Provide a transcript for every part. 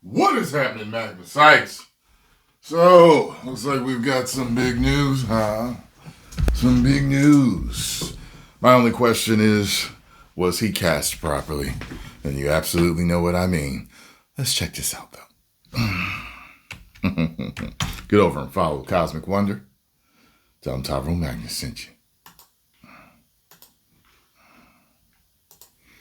What is happening, Magnus? So, looks like we've got some big news, huh? Some big news. My only question is, was he cast properly? And you absolutely know what I mean. Let's check this out, though. Get over and follow Cosmic Wonder. Tell him Tyrone Magnus sent you.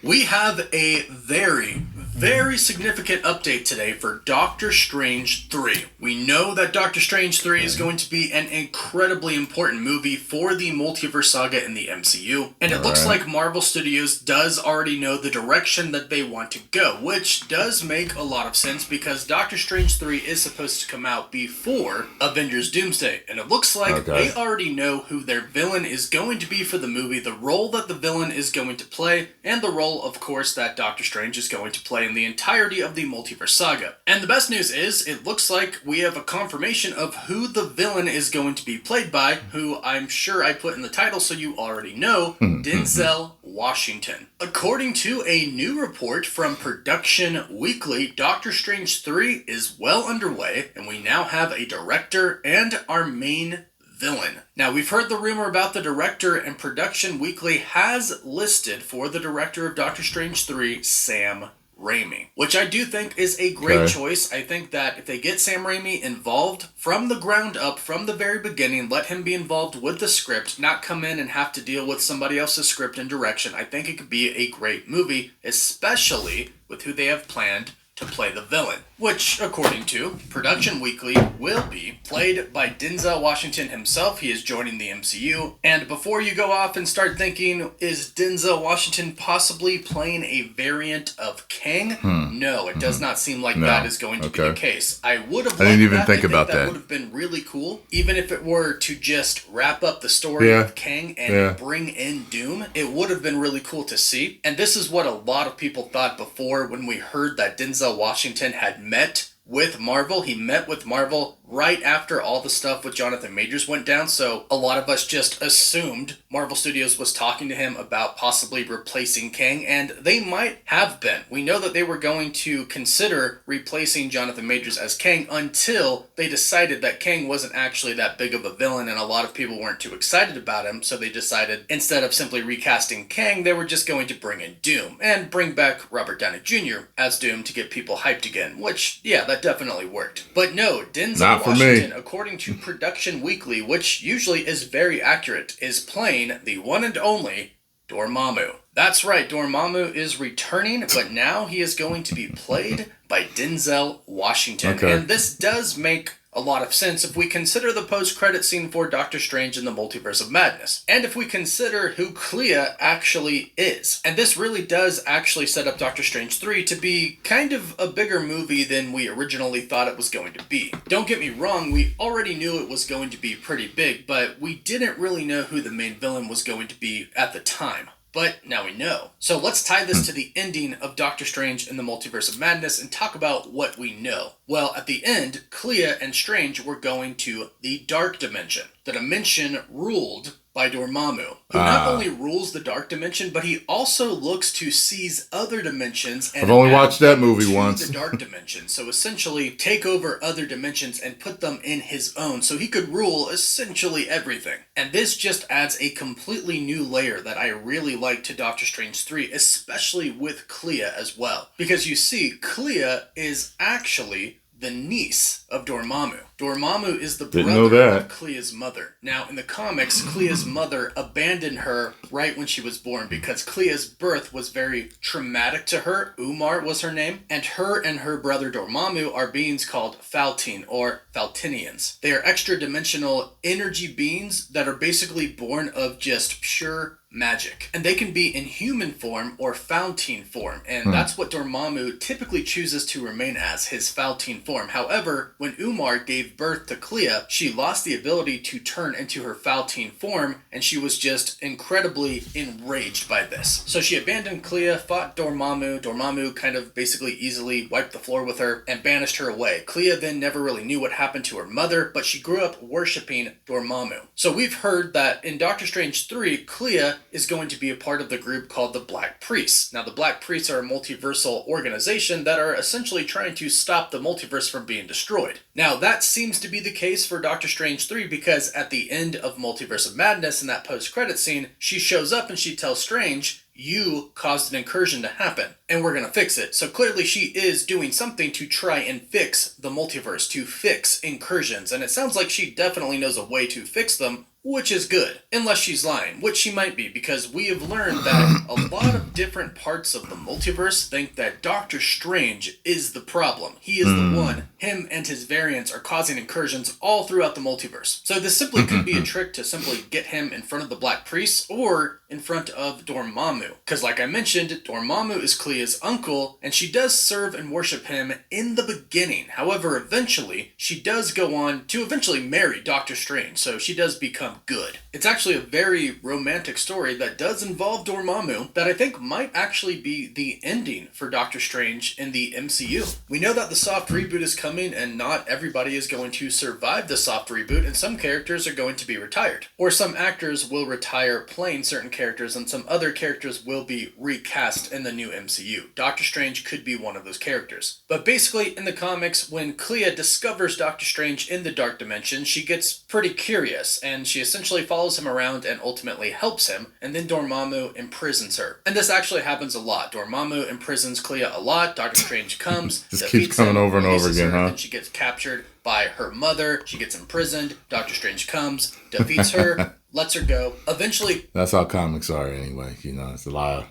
We have a very significant update today for Doctor Strange 3. We know that Doctor Strange 3 is going to be an incredibly important movie for the multiverse saga in the MCU, and it looks like Marvel Studios does already know the direction that they want to go, which does make a lot of sense because Doctor Strange 3 is supposed to come out before Avengers Doomsday, and it looks like they already know who their villain is going to be for the movie, the role that the villain is going to play, and the role, of course, that Doctor Strange is going to play in the entirety of the multiverse saga. And the best news is, it looks like we have a confirmation of who the villain is going to be played by, who I'm sure I put in the title so you already know, Denzel Washington. According to a new report from Production Weekly, Doctor Strange 3 is well underway, and we now have a director and our main villain. Now, we've heard the rumor about the director, and Production Weekly has listed for the director of Doctor Strange 3, Sam Raimi, which I do think is a great choice. I think that if they get Sam Raimi involved from the ground up, from the very beginning, let him be involved with the script, not come in and have to deal with somebody else's script and direction, I think it could be a great movie, especially with who they have planned to play the villain, which, according to Production Weekly, will be played by Denzel Washington himself. He is joining the MCU. And before you go off and start thinking, is Denzel Washington possibly playing a variant of Kang? No, it does not seem like that is going to be the case. I would have. I didn't even think about that. That would have been really cool, even if it were to just wrap up the story of Kang and bring in Doom. It would have been really cool to see. And this is what a lot of people thought before when we heard that Denzel Washington had met with Marvel. He met with Marvel right after all the stuff with Jonathan Majors went down, so a lot of us just assumed Marvel Studios was talking to him about possibly replacing Kang, and they might have been. We know that they were going to consider replacing Jonathan Majors as Kang until they decided that Kang wasn't actually that big of a villain, and a lot of people weren't too excited about him, so they decided instead of simply recasting Kang, they were just going to bring in Doom, and bring back Robert Downey Jr. as Doom to get people hyped again, which, yeah, that definitely worked. But no, Denzel Washington, according to Production Weekly, which usually is very accurate, is playing the one and only Dormammu. That's right, Dormammu is returning, but now he is going to be played by Denzel Washington. And this does make a lot of sense if we consider the post-credit scene for Doctor Strange in the Multiverse of Madness, and if we consider who Clea actually is. And this really does actually set up Doctor Strange 3 to be kind of a bigger movie than we originally thought it was going to be. Don't get me wrong, we already knew it was going to be pretty big, but we didn't really know who the main villain was going to be at the time. But now we know. So let's tie this to the ending of Doctor Strange in the Multiverse of Madness and talk about what we know. Well, at the end, Clea and Strange were going to the Dark Dimension, the dimension ruled by Dormammu, who not only rules the Dark Dimension, but he also looks to seize other dimensions and I've only watched that movie once. The Dark Dimension, so essentially take over other dimensions and put them in his own, so he could rule essentially everything. And this just adds a completely new layer that I really like to Doctor Strange 3, especially with Clea as well. Because you see, Clea is actually the niece of Dormammu. Dormammu is the brother of Clea's mother. Now, in the comics, Clea's mother abandoned her right when she was born because Clea's birth was very traumatic to her. Umar was her name. And her brother Dormammu are beings called Faltine or Faltinians. They are extra-dimensional energy beings that are basically born of just pure magic. And they can be in human form or Faltine form. And that's what Dormammu typically chooses to remain as, his Faltine form. However, when Umar gave birth to Clea, she lost the ability to turn into her Faltine form, and she was just incredibly enraged by this. So she abandoned Clea, fought Dormammu. Dormammu kind of basically easily wiped the floor with her and banished her away. Clea then never really knew what happened to her mother, but she grew up worshipping Dormammu. So we've heard that in Doctor Strange 3, Clea is going to be a part of the group called the Black Priests. Now, the Black Priests are a multiversal organization that are essentially trying to stop the multiverse from being destroyed. Now, that seems to be the case for Doctor Strange 3 because at the end of Multiverse of Madness in that post-credit scene, she shows up and she tells Strange, you caused an incursion to happen, and we're going to fix it. So clearly she is doing something to try and fix the multiverse, to fix incursions, and it sounds like she definitely knows a way to fix them, which is good. Unless she's lying, which she might be, because we have learned that a lot of different parts of the multiverse think that Doctor Strange is the problem. He is the one. Him and his variants are causing incursions all throughout the multiverse. So this simply could be a trick to simply get him in front of the Black Priests or in front of Dormammu. Because like I mentioned, Dormammu is Clea's uncle, and she does serve and worship him in the beginning. However, eventually, she does go on to eventually marry Doctor Strange, so she does become good. It's actually a very romantic story that does involve Dormammu that I think might actually be the ending for Doctor Strange in the MCU. We know that the soft reboot is coming and not everybody is going to survive the soft reboot, and some characters are going to be retired. Or some actors will retire playing certain characters and some other characters will be recast in the new MCU. Doctor Strange could be one of those characters. But basically in the comics, when Clea discovers Doctor Strange in the Dark Dimension, she gets pretty curious and she essentially follows him around and ultimately helps him, and then Dormammu imprisons her. And this actually happens a lot. Dormammu imprisons Clea a lot. Doctor Strange comes, This keeps coming over and over again, huh? And she gets captured by her mother. She gets imprisoned. Doctor Strange comes, defeats her, lets her go. Eventually, that's how comics are anyway. You know, it's a lot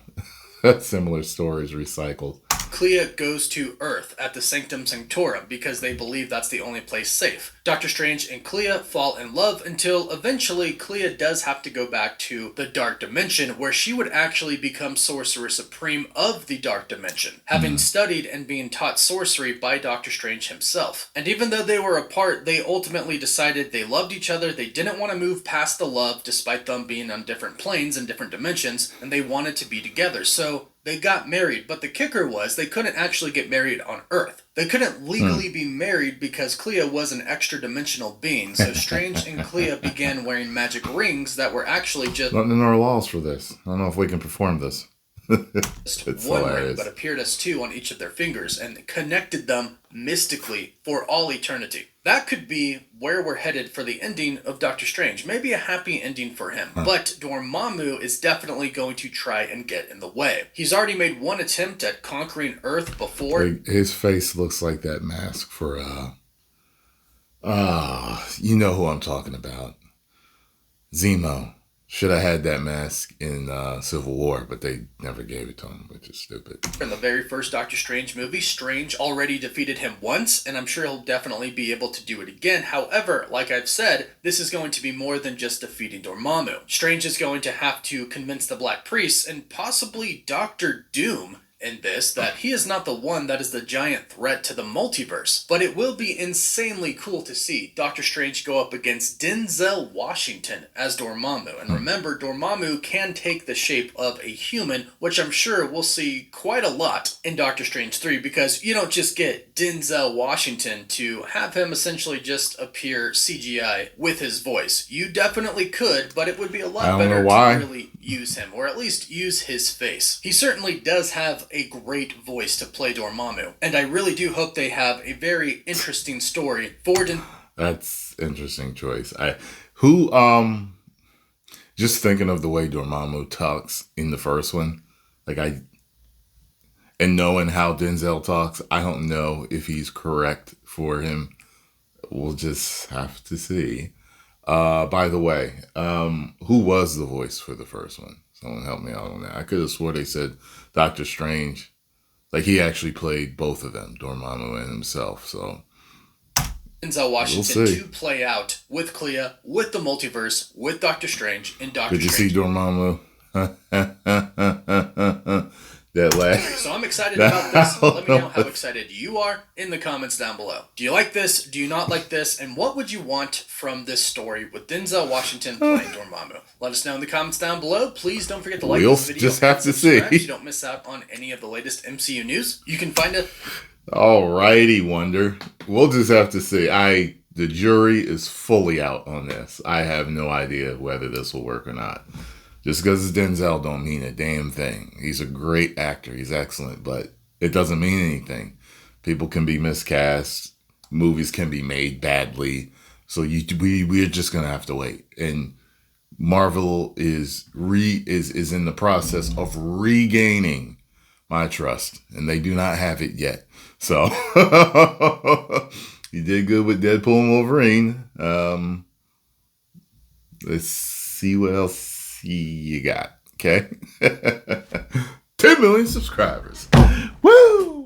of similar stories recycled. Clea goes to Earth at the Sanctum Sanctorum because they believe that's the only place safe. Doctor Strange and Clea fall in love until eventually Clea does have to go back to the Dark Dimension where she would actually become Sorcerer Supreme of the Dark Dimension, having studied and being taught sorcery by Doctor Strange himself. And even though they were apart, they ultimately decided they loved each other, they didn't want to move past the love despite them being on different planes and different dimensions, and they wanted to be together. So they got married, but the kicker was they couldn't actually get married on Earth. They couldn't legally be married because Clea was an extra-dimensional being, so Strange and Clea began wearing magic rings that were actually just... Nothing in our laws for this. I don't know if we can perform this. It's one ring, but appeared as two on each of their fingers and connected them mystically for all eternity. That could be where we're headed for the ending of Doctor Strange. Maybe a happy ending for him. But Dormammu is definitely going to try and get in the way. He's already made one attempt at conquering Earth before. His face looks like that mask for, you know who I'm talking about. Zemo. Should have had that mask in Civil War, but they never gave it to him, which is stupid. In the very first Doctor Strange movie, Strange already defeated him once, and I'm sure he'll definitely be able to do it again. However, like I've said, this is going to be more than just defeating Dormammu. Strange is going to have to convince the Black Priests, and possibly Doctor Doom, in this, that he is not the one that is the giant threat to the multiverse. But it will be insanely cool to see Doctor Strange go up against Denzel Washington as Dormammu. And remember, Dormammu can take the shape of a human, which I'm sure we'll see quite a lot in Doctor Strange 3, because you don't just get Denzel Washington to have him essentially just appear CGI with his voice. You definitely could, but it would be a lot better to really use him, or at least use his face. He certainly does have a great voice to play Dormammu, and I really do hope they have a very interesting story for That's interesting choice. Just thinking of the way Dormammu talks in the first one, and knowing how Denzel talks, I don't know if he's correct for him. We'll just have to see. By the way, who was the voice for the first one? Someone help me out on that. I could have swore they said Doctor Strange. Like, he actually played both of them, Dormammu and himself, so... Denzel Washington to play out with Clea, with the multiverse, with Doctor Strange, and Doctor Strange. Could you see Dormammu? That laugh. So I'm excited about this. Let me know how excited you are in the comments down below. Do you like this? Do you not like this? And what would you want from this story with Denzel Washington playing Dormammu? Let us know in the comments down below. Please don't forget to like this video. Just have to see. So you don't miss out on any of the latest MCU news. You can find it. Alrighty, Wonder. We'll just have to see. The jury is fully out on this. I have no idea whether this will work or not. Just because it's Denzel don't mean a damn thing. He's a great actor. He's excellent, but it doesn't mean anything. People can be miscast. Movies can be made badly. So we're just gonna have to wait. And Marvel is in the process of regaining my trust, and they do not have it yet. So you did good with Deadpool and Wolverine. Let's see what else you got. Okay, 10 million subscribers. Woo!